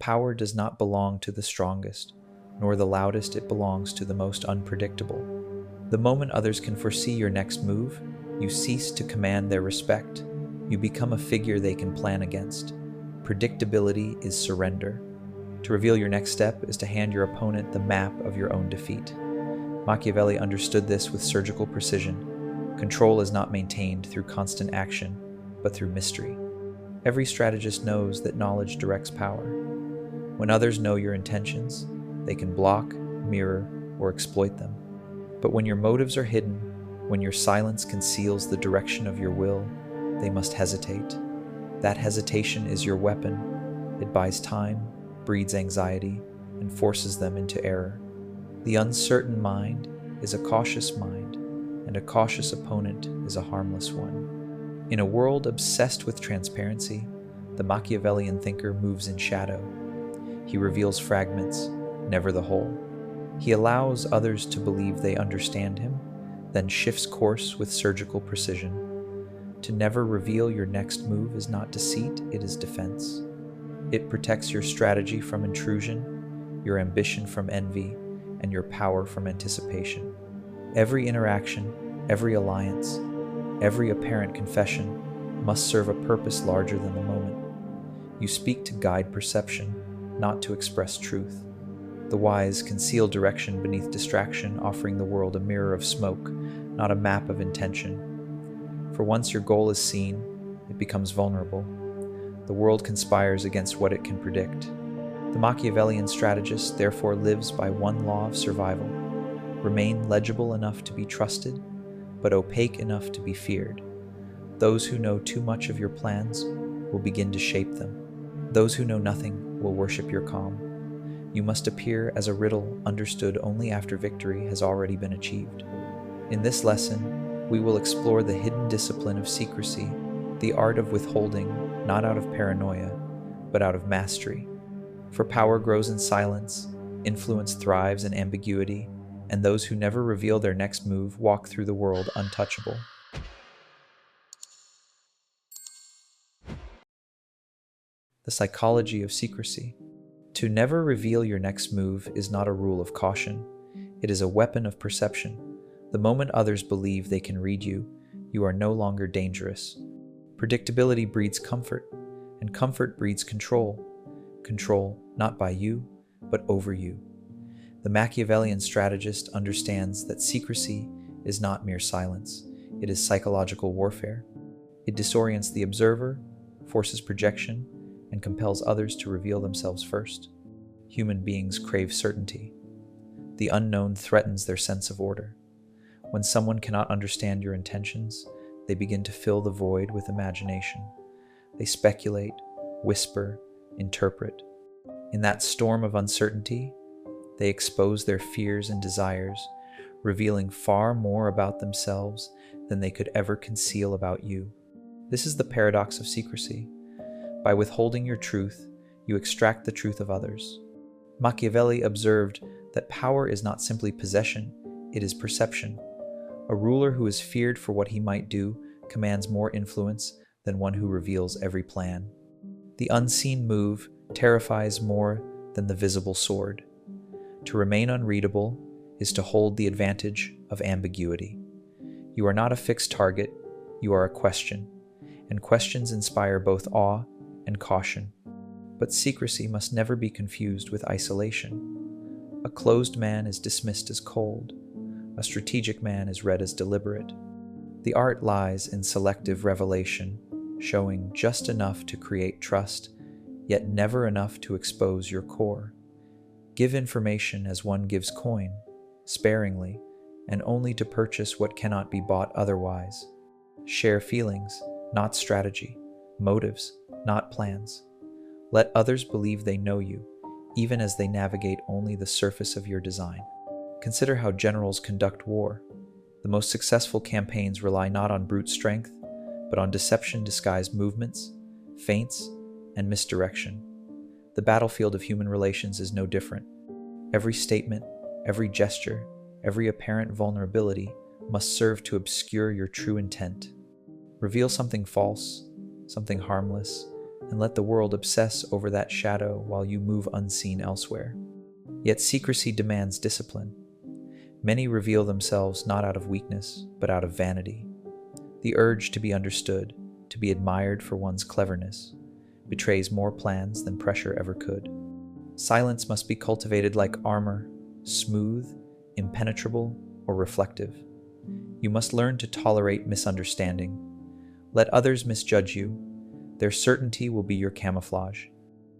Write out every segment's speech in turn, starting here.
Power does not belong to the strongest, nor the loudest. It belongs to the most unpredictable. The moment others can foresee your next move, you cease to command their respect. You become a figure they can plan against. Predictability is surrender. To reveal your next step is to hand your opponent the map of your own defeat. Machiavelli understood this with surgical precision. Control is not maintained through constant action, but through mystery. Every strategist knows that knowledge directs power. When others know your intentions, they can block, mirror, or exploit them. But when your motives are hidden, when your silence conceals the direction of your will, they must hesitate. That hesitation is your weapon. It buys time, breeds anxiety, and forces them into error. The uncertain mind is a cautious mind, and a cautious opponent is a harmless one. In a world obsessed with transparency, the Machiavellian thinker moves in shadow. He reveals fragments, never the whole. He allows others to believe they understand him, then shifts course with surgical precision. To never reveal your next move is not deceit, it is defense. It protects your strategy from intrusion, your ambition from envy, and your power from anticipation. Every interaction, every alliance, every apparent confession must serve a purpose larger than the moment. You speak to guide perception, not to express truth. The wise conceal direction beneath distraction, offering the world a mirror of smoke, not a map of intention. For once your goal is seen, it becomes vulnerable. The world conspires against what it can predict. The Machiavellian strategist therefore lives by one law of survival: remain legible enough to be trusted, but opaque enough to be feared. Those who know too much of your plans will begin to shape them. Those who know nothing will worship your calm. You must appear as a riddle understood only after victory has already been achieved. In this lesson, we will explore the hidden discipline of secrecy, the art of withholding, not out of paranoia, but out of mastery. For power grows in silence, influence thrives in ambiguity, and those who never reveal their next move walk through the world untouchable. The psychology of secrecy. To never reveal your next move is not a rule of caution. It is a weapon of perception. The moment others believe they can read you, you are no longer dangerous. Predictability breeds comfort, and comfort breeds control. Control not by you, but over you. The Machiavellian strategist understands that secrecy is not mere silence. It is psychological warfare. It disorients the observer, forces projection, and compels others to reveal themselves first. Human beings crave certainty. The unknown threatens their sense of order. When someone cannot understand your intentions, they begin to fill the void with imagination. They speculate, whisper, interpret. In that storm of uncertainty, they expose their fears and desires, revealing far more about themselves than they could ever conceal about you. This is the paradox of secrecy. By withholding your truth, you extract the truth of others. Machiavelli observed that power is not simply possession, it is perception. A ruler who is feared for what he might do commands more influence than one who reveals every plan. The unseen move terrifies more than the visible sword. To remain unreadable is to hold the advantage of ambiguity. You are not a fixed target, you are a question, and questions inspire both awe and caution. But secrecy must never be confused with isolation. A closed man is dismissed as cold. A strategic man is read as deliberate. The art lies in selective revelation, showing just enough to create trust, yet never enough to expose your core. Give information as one gives coin, sparingly, and only to purchase what cannot be bought otherwise. Share feelings, not strategy, motives, not plans. Let others believe they know you, even as they navigate only the surface of your design. Consider how generals conduct war. The most successful campaigns rely not on brute strength, but on deception-disguised movements, feints, and misdirection. The battlefield of human relations is no different. Every statement, every gesture, every apparent vulnerability must serve to obscure your true intent. Reveal something false, something harmless, and let the world obsess over that shadow while you move unseen elsewhere. Yet secrecy demands discipline. Many reveal themselves not out of weakness, but out of vanity. The urge to be understood, to be admired for one's cleverness, betrays more plans than pressure ever could. Silence must be cultivated like armor, smooth, impenetrable, or reflective. You must learn to tolerate misunderstanding. Let others misjudge you. Their certainty will be your camouflage.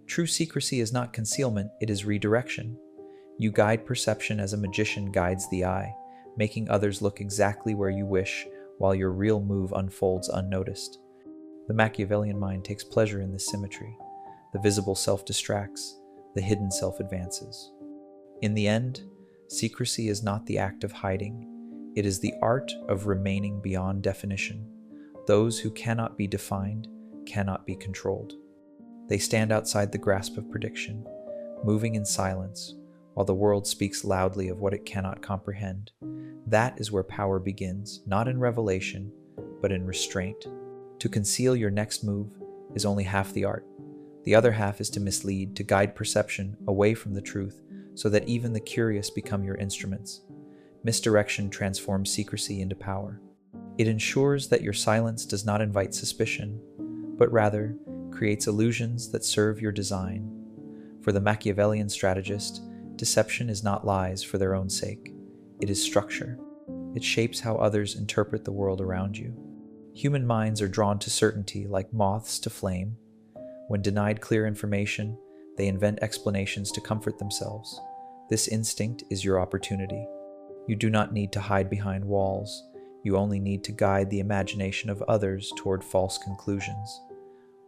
True secrecy is not concealment, it is redirection. You guide perception as a magician guides the eye, making others look exactly where you wish, while your real move unfolds unnoticed. The Machiavellian mind takes pleasure in this symmetry. The visible self distracts, the hidden self advances. In the end, secrecy is not the act of hiding, it is the art of remaining beyond definition. Those who cannot be defined cannot be controlled. They stand outside the grasp of prediction, moving in silence, while the world speaks loudly of what it cannot comprehend. That is where power begins, not in revelation, but in restraint. To conceal your next move is only half the art. The other half is to mislead, to guide perception away from the truth, so that even the curious become your instruments. Misdirection transforms secrecy into power. It ensures that your silence does not invite suspicion, but rather creates illusions that serve your design. For the Machiavellian strategist, deception is not lies for their own sake. It is structure. It shapes how others interpret the world around you. Human minds are drawn to certainty like moths to flame. When denied clear information, they invent explanations to comfort themselves. This instinct is your opportunity. You do not need to hide behind walls. You only need to guide the imagination of others toward false conclusions.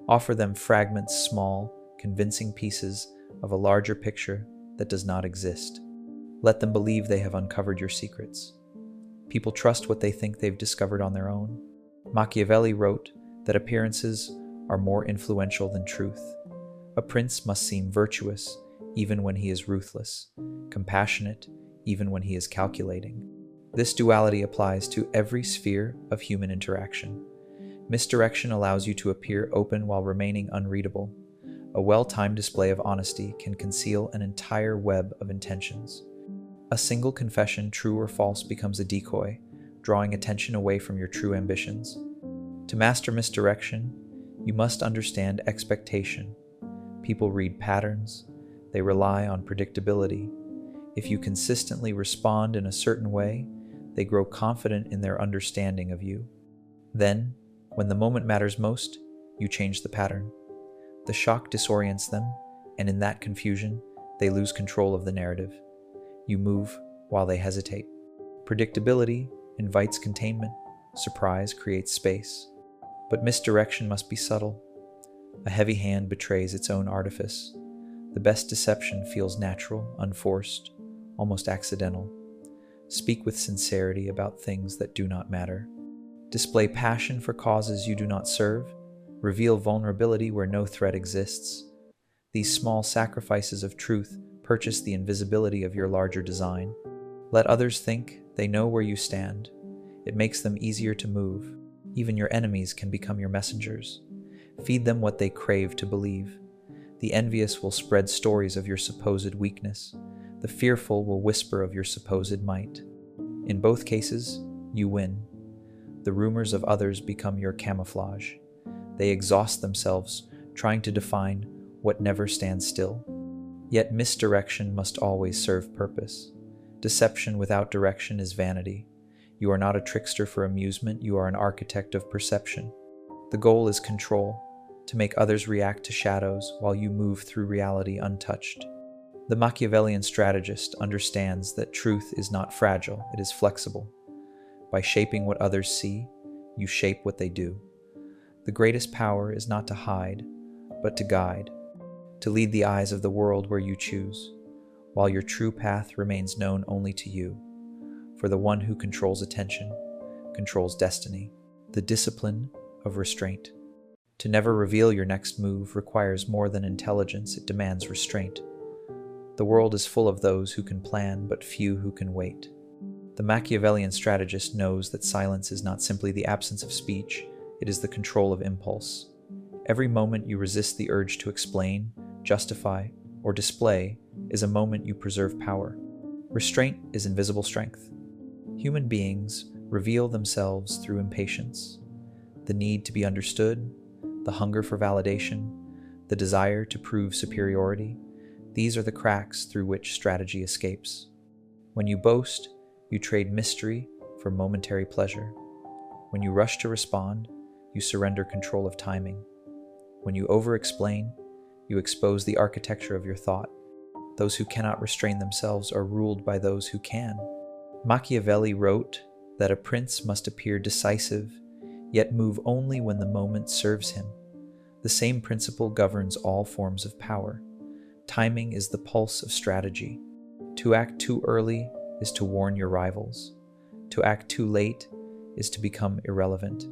Offer them fragments, small, convincing pieces of a larger picture that does not exist. Let them believe they have uncovered your secrets. People trust what they think they've discovered on their own. Machiavelli wrote that appearances are more influential than truth. A prince must seem virtuous even when he is ruthless, compassionate even when he is calculating. This duality applies to every sphere of human interaction. Misdirection allows you to appear open while remaining unreadable. A well-timed display of honesty can conceal an entire web of intentions. A single confession, true or false, becomes a decoy, drawing attention away from your true ambitions. To master misdirection, you must understand expectation. People read patterns. They rely on predictability. If you consistently respond in a certain way, they grow confident in their understanding of you. Then, when the moment matters most, you change the pattern. The shock disorients them, and in that confusion, they lose control of the narrative. You move while they hesitate. Predictability invites containment. Surprise creates space. But misdirection must be subtle. A heavy hand betrays its own artifice. The best deception feels natural, unforced, almost accidental. Speak with sincerity about things that do not matter. Display passion for causes you do not serve. Reveal vulnerability where no threat exists. These small sacrifices of truth purchase the invisibility of your larger design. Let others think they know where you stand. It makes them easier to move. Even your enemies can become your messengers. Feed them what they crave to believe. The envious will spread stories of your supposed weakness. The fearful will whisper of your supposed might. In both cases, you win. The rumors of others become your camouflage. They exhaust themselves trying to define what never stands still. Yet misdirection must always serve purpose. Deception without direction is vanity. You are not a trickster for amusement, you are an architect of perception. The goal is control, to make others react to shadows while you move through reality untouched. The Machiavellian strategist understands that truth is not fragile, it is flexible. By shaping what others see, you shape what they do. The greatest power is not to hide, but to guide, to lead the eyes of the world where you choose, while your true path remains known only to you. For the one who controls attention, controls destiny, the discipline of restraint. To never reveal your next move requires more than intelligence, it demands restraint. The world is full of those who can plan, but few who can wait. The Machiavellian strategist knows that silence is not simply the absence of speech, it is the control of impulse. Every moment you resist the urge to explain, justify, or display is a moment you preserve power. Restraint is invisible strength. Human beings reveal themselves through impatience, the need to be understood, the hunger for validation, the desire to prove superiority. These are the cracks through which strategy escapes. When you boast, you trade mystery for momentary pleasure. When you rush to respond, you surrender control of timing. When you over-explain, you expose the architecture of your thought. Those who cannot restrain themselves are ruled by those who can. Machiavelli wrote that a prince must appear decisive, yet move only when the moment serves him. The same principle governs all forms of power. Timing is the pulse of strategy. To act too early is to warn your rivals. To act too late is to become irrelevant.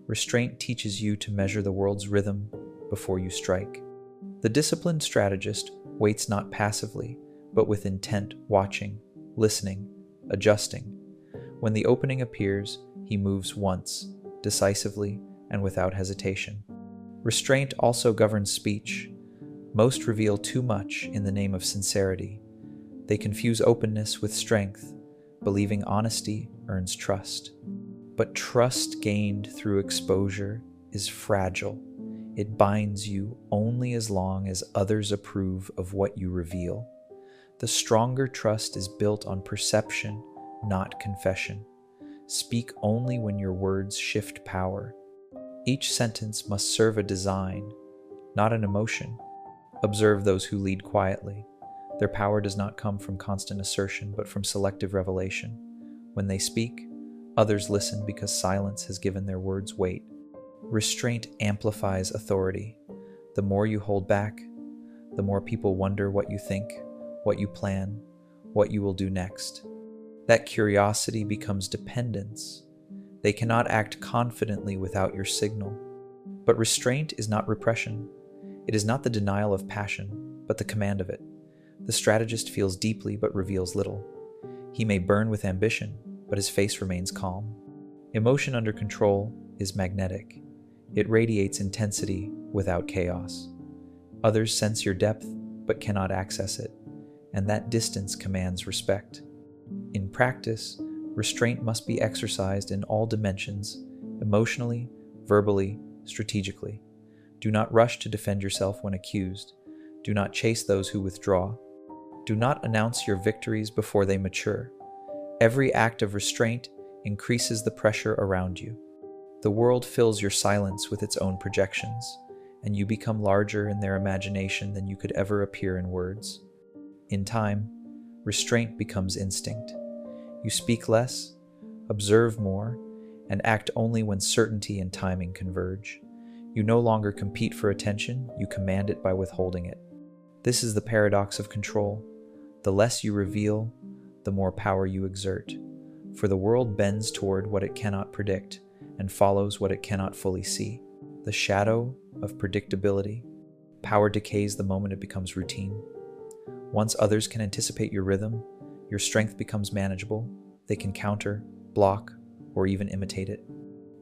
Restraint teaches you to measure the world's rhythm before you strike. The disciplined strategist waits not passively, but with intent, watching, listening, adjusting. When the opening appears, he moves once, decisively, and without hesitation. Restraint also governs speech. Most reveal too much in the name of sincerity. They confuse openness with strength, believing honesty earns trust. But trust gained through exposure is fragile. It binds you only as long as others approve of what you reveal. The stronger trust is built on perception, not confession. Speak only when your words shift power. Each sentence must serve a design, not an emotion. Observe those who lead quietly. Their power does not come from constant assertion, but from selective revelation. When they speak, others listen because silence has given their words weight. Restraint amplifies authority. The more you hold back, the more people wonder what you think, what you plan, what you will do next. That curiosity becomes dependence. They cannot act confidently without your signal. But restraint is not repression. It is not the denial of passion, but the command of it. The strategist feels deeply but reveals little. He may burn with ambition, but his face remains calm. Emotion under control is magnetic. It radiates intensity without chaos. Others sense your depth but cannot access it, and that distance commands respect. In practice, restraint must be exercised in all dimensions, emotionally, verbally, strategically. Do not rush to defend yourself when accused. Do not chase those who withdraw. Do not announce your victories before they mature. Every act of restraint increases the pressure around you. The world fills your silence with its own projections, and you become larger in their imagination than you could ever appear in words. In time, restraint becomes instinct. You speak less, observe more, and act only when certainty and timing converge. You no longer compete for attention, you command it by withholding it. This is the paradox of control. The less you reveal, the more power you exert. For the world bends toward what it cannot predict and follows what it cannot fully see. The shadow of predictability. Power decays the moment it becomes routine. Once others can anticipate your rhythm, your strength becomes manageable. They can counter, block, or even imitate it.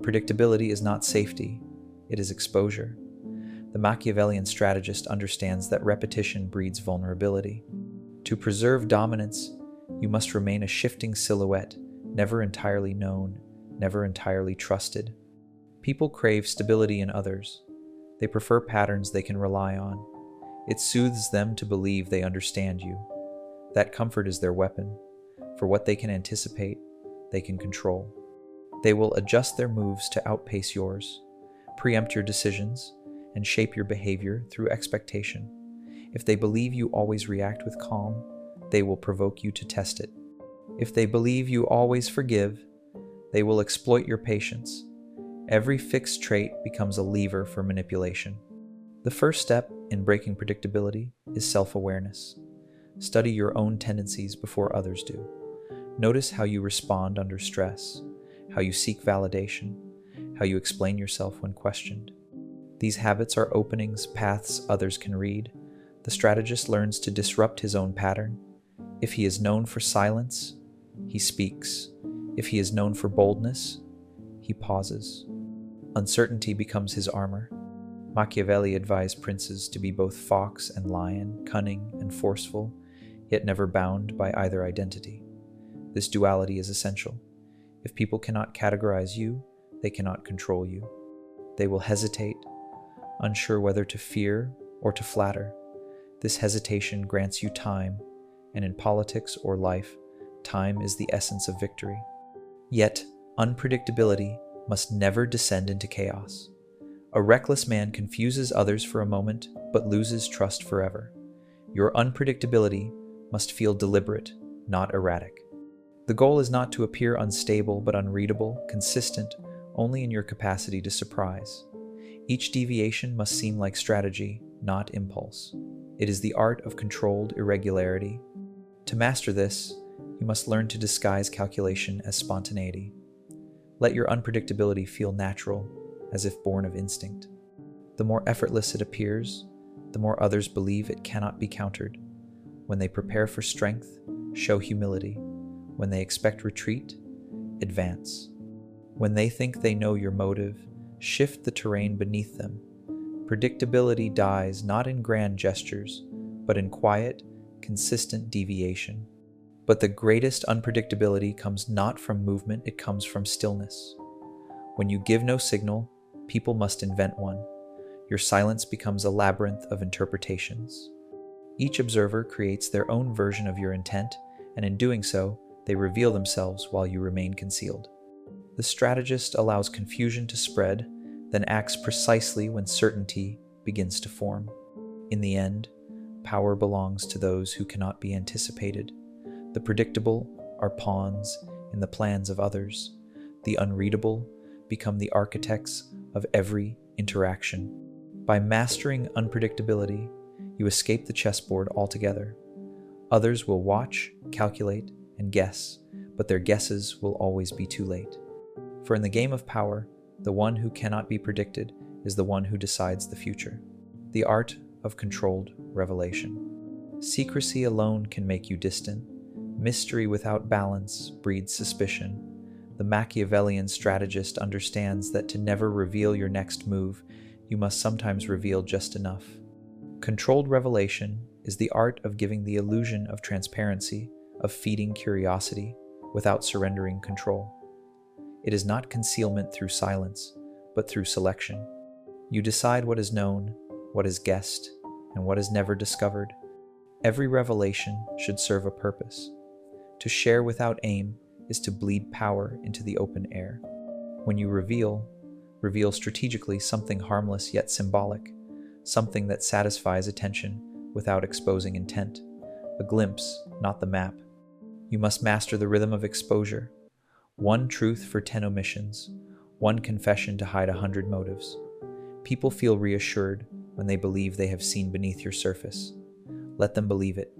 Predictability is not safety, it is exposure. The Machiavellian strategist understands that repetition breeds vulnerability. To preserve dominance, you must remain a shifting silhouette, never entirely known, never entirely trusted. People crave stability in others. They prefer patterns they can rely on. It soothes them to believe they understand you. That comfort is their weapon. For what they can anticipate, they can control. They will adjust their moves to outpace yours, preempt your decisions, and shape your behavior through expectation. If they believe you always react with calm, they will provoke you to test it. If they believe you always forgive, they will exploit your patience. Every fixed trait becomes a lever for manipulation. The first step in breaking predictability is self-awareness. Study your own tendencies before others do. Notice how you respond under stress, how you seek validation, how you explain yourself when questioned. These habits are openings, paths others can read. The strategist learns to disrupt his own pattern. If he is known for silence, he speaks. If he is known for boldness, he pauses. Uncertainty becomes his armor. Machiavelli advised princes to be both fox and lion, cunning and forceful, yet never bound by either identity. This duality is essential. If people cannot categorize you, they cannot control you. They will hesitate, unsure whether to fear or to flatter. This hesitation grants you time, and in politics or life, time is the essence of victory. Yet, unpredictability must never descend into chaos. A reckless man confuses others for a moment, but loses trust forever. Your unpredictability must feel deliberate, not erratic. The goal is not to appear unstable but unreadable, consistent only in your capacity to surprise. Each deviation must seem like strategy, not impulse. It is the art of controlled irregularity. To master this, you must learn to disguise calculation as spontaneity. Let your unpredictability feel natural, as if born of instinct. The more effortless it appears, the more others believe it cannot be countered. When they prepare for strength, show humility. When they expect retreat, advance. When they think they know your motive, shift the terrain beneath them. Predictability dies not in grand gestures, but in quiet, consistent deviation. But the greatest unpredictability comes not from movement, it comes from stillness. When you give no signal, people must invent one. Your silence becomes a labyrinth of interpretations. Each observer creates their own version of your intent, and in doing so, they reveal themselves while you remain concealed. The strategist allows confusion to spread, then acts precisely when certainty begins to form. In the end, power belongs to those who cannot be anticipated. The predictable are pawns in the plans of others. The unreadable become the architects of every interaction. By mastering unpredictability, you escape the chessboard altogether. Others will watch, calculate, and guess, but their guesses will always be too late. For in the game of power, the one who cannot be predicted is the one who decides the future. The art of controlled revelation. Secrecy alone can make you distant. Mystery without balance breeds suspicion. The Machiavellian strategist understands that to never reveal your next move, you must sometimes reveal just enough. Controlled revelation is the art of giving the illusion of transparency, of feeding curiosity, without surrendering control. It is not concealment through silence, but through selection. You decide what is known, what is guessed, and what is never discovered. Every revelation should serve a purpose. To share without aim is to bleed power into the open air. When you reveal strategically something harmless yet symbolic, something that satisfies attention without exposing intent, a glimpse, not the map. You must master the rhythm of exposure. One truth for 10 omissions, one confession to hide 100 motives. People feel reassured when they believe they have seen beneath your surface. Let them believe it.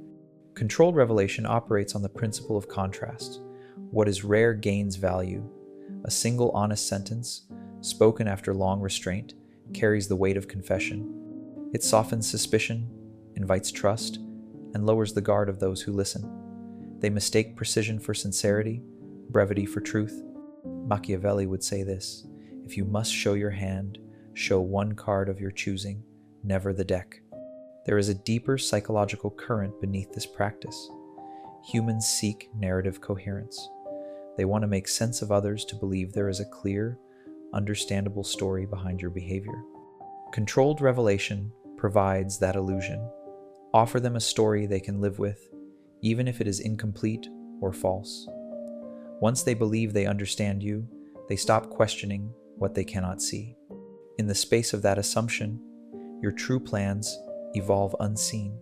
Controlled revelation operates on the principle of contrast. What is rare gains value. A single honest sentence, spoken after long restraint, carries the weight of confession. It softens suspicion, invites trust, and lowers the guard of those who listen. They mistake precision for sincerity, brevity for truth. Machiavelli would say this: if you must show your hand, show one card of your choosing, never the deck. There is a deeper psychological current beneath this practice. Humans seek narrative coherence. They want to make sense of others to believe there is a clear, understandable story behind your behavior. Controlled revelation provides that illusion. Offer them a story they can live with, even if it is incomplete or false. Once they believe they understand you, they stop questioning what they cannot see. In the space of that assumption, your true plans evolve unseen.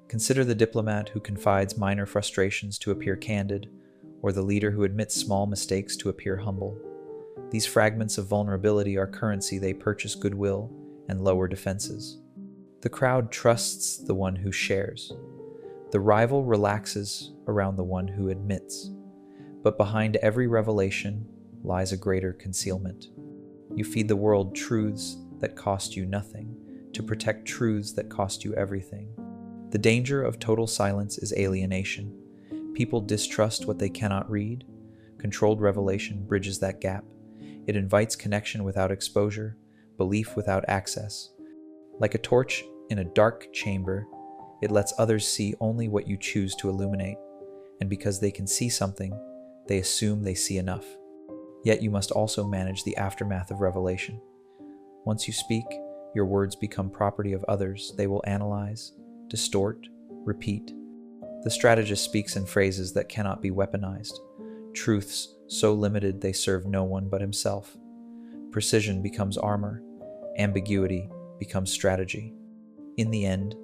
Consider the diplomat who confides minor frustrations to appear candid, or the leader who admits small mistakes to appear humble. These fragments of vulnerability are currency. They purchase goodwill and lower defenses. The crowd trusts the one who shares. The rival relaxes around the one who admits. But behind every revelation lies a greater concealment. You feed the world truths that cost you nothing, to protect truths that cost you everything. The danger of total silence is alienation. People distrust what they cannot read. Controlled revelation bridges that gap. It invites connection without exposure, belief without access. Like a torch in a dark chamber, it lets others see only what you choose to illuminate, and because they can see something, they assume they see enough. Yet you must also manage the aftermath of revelation. Once you speak, your words become property of others. They will analyze, distort, repeat. The strategist speaks in phrases that cannot be weaponized, truths so limited they serve no one but himself. Precision becomes armor, ambiguity becomes strategy. In the end,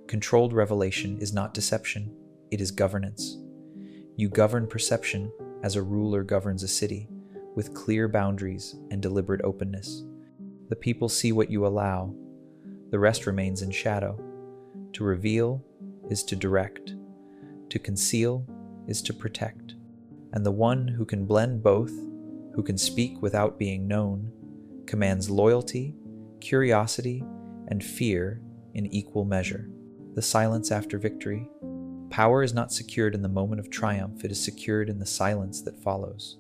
controlled revelation is not deception, it is governance. You govern perception as a ruler governs a city, with clear boundaries and deliberate openness. The people see what you allow, the rest remains in shadow. To reveal is to direct, to conceal is to protect. And the one who can blend both, who can speak without being known, commands loyalty, curiosity, and fear in equal measure. The silence after victory. Power is not secured in the moment of triumph, it is secured in the silence that follows.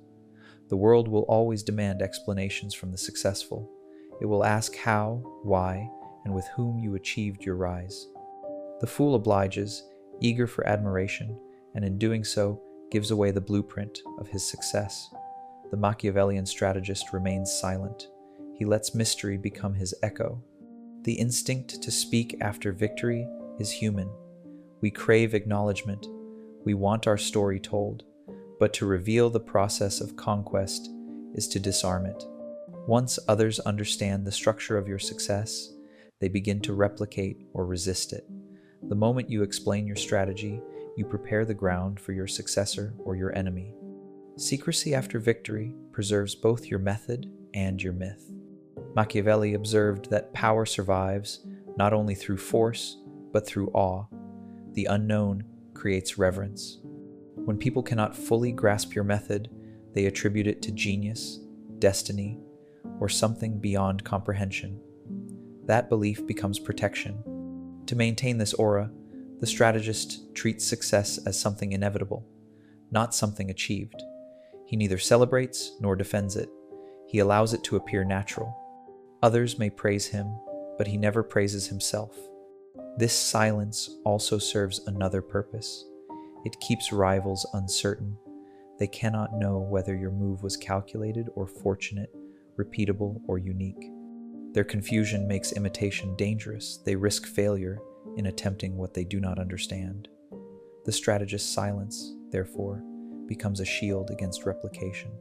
The world will always demand explanations from the successful. It will ask how, why, and with whom you achieved your rise. The fool obliges, eager for admiration, and in doing so, gives away the blueprint of his success. The Machiavellian strategist remains silent. He lets mystery become his echo. The instinct to speak after victory is human. We crave acknowledgement. We want our story told. But to reveal the process of conquest is to disarm it. Once others understand the structure of your success, they begin to replicate or resist it. The moment you explain your strategy, you prepare the ground for your successor or your enemy. Secrecy after victory preserves both your method and your myth. Machiavelli observed that power survives not only through force, but through awe. The unknown creates reverence. When people cannot fully grasp your method, they attribute it to genius, destiny, or something beyond comprehension. That belief becomes protection. To maintain this aura, the strategist treats success as something inevitable, not something achieved. He neither celebrates nor defends it. He allows it to appear natural. Others may praise him, but he never praises himself. This silence also serves another purpose. It keeps rivals uncertain. They cannot know whether your move was calculated or fortunate, repeatable or unique. Their confusion makes imitation dangerous. They risk failure in attempting what they do not understand. The strategist's silence, therefore, becomes a shield against replication.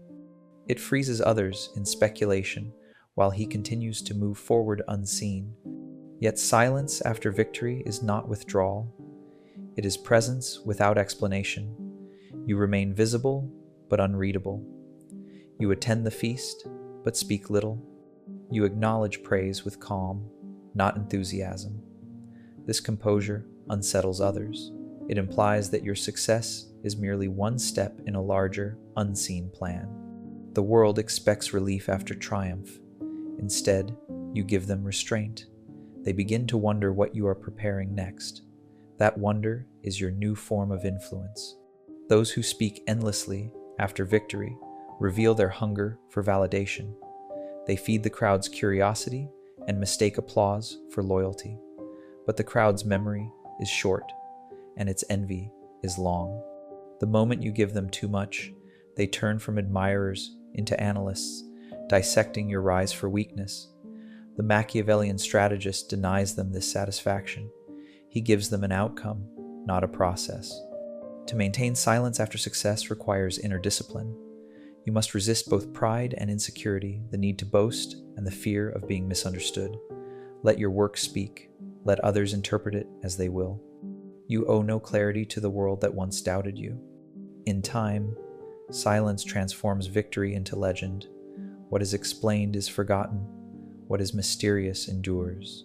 It freezes others in speculation while he continues to move forward unseen. Yet silence after victory is not withdrawal. It is presence without explanation. You remain visible but unreadable. You attend the feast but speak little. You acknowledge praise with calm, not enthusiasm. This composure unsettles others. It implies that your success is merely one step in a larger, unseen plan. The world expects relief after triumph. Instead, you give them restraint. They begin to wonder what you are preparing next. That wonder is your new form of influence. Those who speak endlessly after victory reveal their hunger for validation. They feed the crowd's curiosity and mistake applause for loyalty. But the crowd's memory is short, and its envy is long. The moment you give them too much, they turn from admirers into analysts, dissecting your rise for weakness. The Machiavellian strategist denies them this satisfaction. He gives them an outcome, not a process. To maintain silence after success requires inner discipline. You must resist both pride and insecurity, the need to boast and the fear of being misunderstood. Let your work speak. Let others interpret it as they will. You owe no clarity to the world that once doubted you. In time, silence transforms victory into legend. What is explained is forgotten. What is mysterious endures.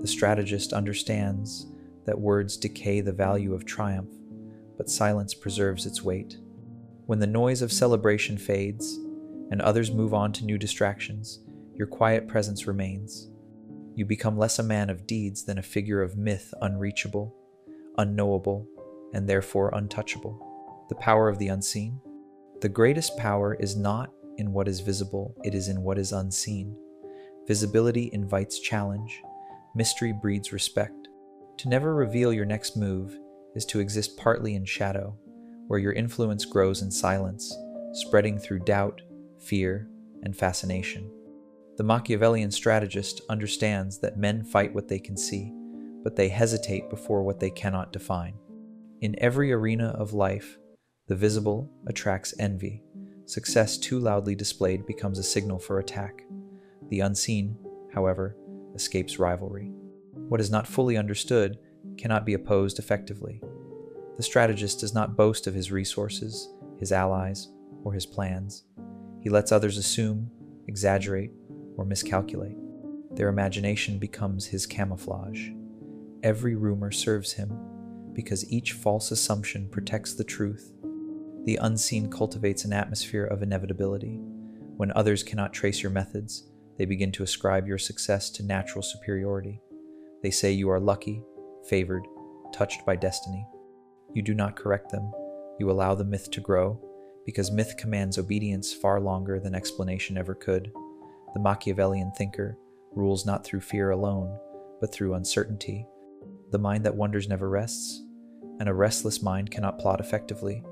The strategist understands that words decay the value of triumph, but silence preserves its weight. When the noise of celebration fades and others move on to new distractions, your quiet presence remains. You become less a man of deeds than a figure of myth, unreachable, unknowable, and therefore untouchable. The power of the unseen. The greatest power is not in what is visible, it is in what is unseen. Visibility invites challenge. Mystery breeds respect. To never reveal your next move is to exist partly in shadow, where your influence grows in silence, spreading through doubt, fear, and fascination. The Machiavellian strategist understands that men fight what they can see, but they hesitate before what they cannot define. In every arena of life, the visible attracts envy. Success too loudly displayed becomes a signal for attack. The unseen, however, escapes rivalry. What is not fully understood cannot be opposed effectively. The strategist does not boast of his resources, his allies, or his plans. He lets others assume, exaggerate, or miscalculate. Their imagination becomes his camouflage. Every rumor serves him, because each false assumption protects the truth. The unseen cultivates an atmosphere of inevitability. When others cannot trace your methods, they begin to ascribe your success to natural superiority. They say you are lucky, favored, touched by destiny. You do not correct them. You allow the myth to grow, because myth commands obedience far longer than explanation ever could. The Machiavellian thinker rules not through fear alone, but through uncertainty. The mind that wonders never rests, and a restless mind cannot plot effectively.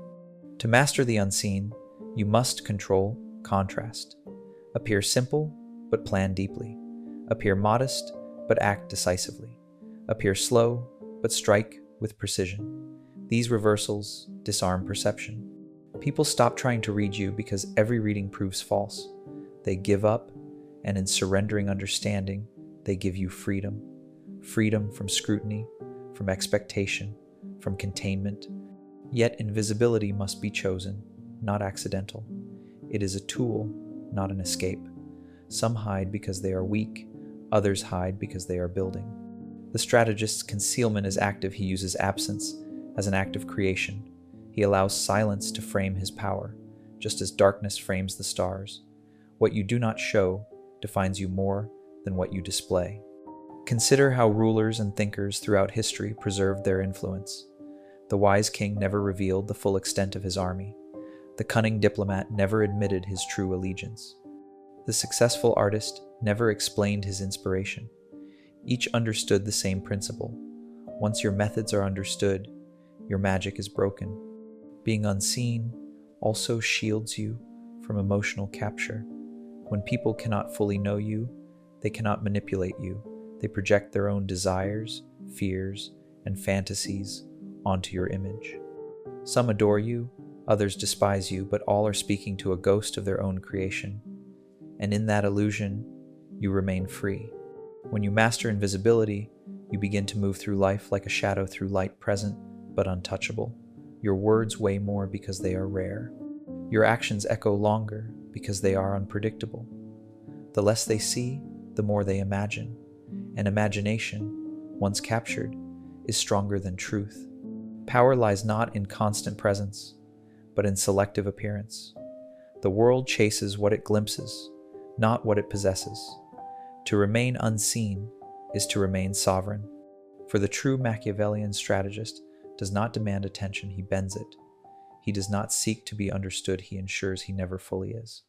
To master the unseen, you must control contrast. Appear simple, but plan deeply. Appear modest, but act decisively. Appear slow, but strike with precision. These reversals disarm perception. People stop trying to read you because every reading proves false. They give up, and in surrendering understanding, they give you freedom. Freedom from scrutiny, from expectation, from containment. Yet invisibility must be chosen, not accidental. It is a tool, not an escape. Some hide because they are weak, others hide because they are building. The strategist's concealment is active. He uses absence as an act of creation. He allows silence to frame his power, just as darkness frames the stars. What you do not show defines you more than what you display. Consider how rulers and thinkers throughout history preserved their influence. The wise king never revealed the full extent of his army. The cunning diplomat never admitted his true allegiance. The successful artist never explained his inspiration. Each understood the same principle. Once your methods are understood, your magic is broken. Being unseen also shields you from emotional capture. When people cannot fully know you, they cannot manipulate you. They project their own desires, fears, and fantasies onto your image. Some adore you, others despise you, but all are speaking to a ghost of their own creation. And in that illusion, you remain free. When you master invisibility, you begin to move through life like a shadow through light, present but untouchable. Your words weigh more because they are rare. Your actions echo longer because they are unpredictable. The less they see, the more they imagine. And imagination, once captured, is stronger than truth. Power lies not in constant presence, but in selective appearance. The world chases what it glimpses, not what it possesses. To remain unseen is to remain sovereign. For the true Machiavellian strategist does not demand attention, he bends it. He does not seek to be understood, he ensures he never fully is.